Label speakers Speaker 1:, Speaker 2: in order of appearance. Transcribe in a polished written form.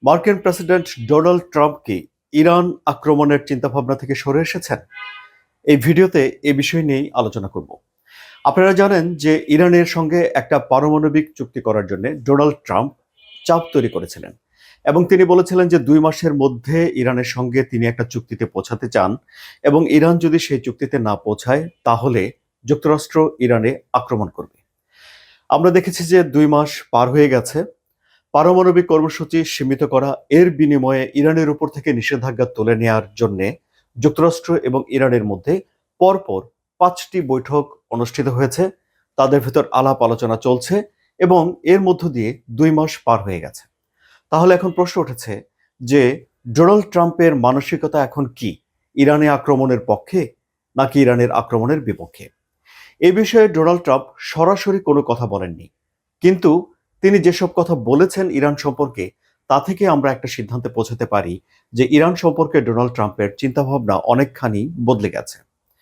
Speaker 1: মার্কিন president Donald Trump কি Iran আক্রমণের চিন্তাভাবনা থেকে সরে এসেছেন? এই ভিডিওতে এ বিষয় নিয়েই আলোচনা করব। আপনারা জানেন যে ইরানের সঙ্গে একটা পারমাণবিক চুক্তি করার জন্য ডোনাল্ড ট্রাম্প চাপ তৈরি করেছিলেন এবং তিনি বলেছিলেন যে 2 মাসের মধ্যে ইরানের সঙ্গে তিনি একটা চুক্তিতে পৌঁছাতে চান এবং ইরান যদি সেই চুক্তিতে না পৌঁছায় তাহলে যুক্তরাষ্ট্র ইরানে আক্রমণ করবে। আমরা দেখেছি যে 2 মাস পার হয়ে গেছে। পারমাণবিক কর্মসূচি সীমিত করা, এর বিনিময়ে ইরানের উপর থেকে নিষেধাজ্ঞা তুলে নেওয়ার জন্য যুক্তরাষ্ট্র এবং ইরানের মধ্যে পরপর 5টি বৈঠক অনুষ্ঠিত হয়েছে। তাদের ভিতর আলাপ আলোচনা চলছে এবং এর মধ্য দিয়ে 2 মাস পার হয়ে গেছে। তাহলে এখন প্রশ্ন উঠেছে যে ডোনাল্ড ট্রাম্পের মানসিকতা এখন কি? ইরানে আক্রমণের পক্ষে নাকি ইরানের আক্রমণের বিপক্ষে? এ বিষয়ে ডোনাল্ড ট্রাম্প সরাসরি কোনো কথা বলেননি, কিন্তু তিনি যেসব কথা বলেছেন ইরান সম্পর্কে তা থেকে আমরা একটা সিদ্ধান্তে পৌঁছাতে পারি যে ইরান সম্পর্কে ডোনাল্ড ট্রাম্পের চিন্তাভাবনা অনেকখানি বদলে গেছে।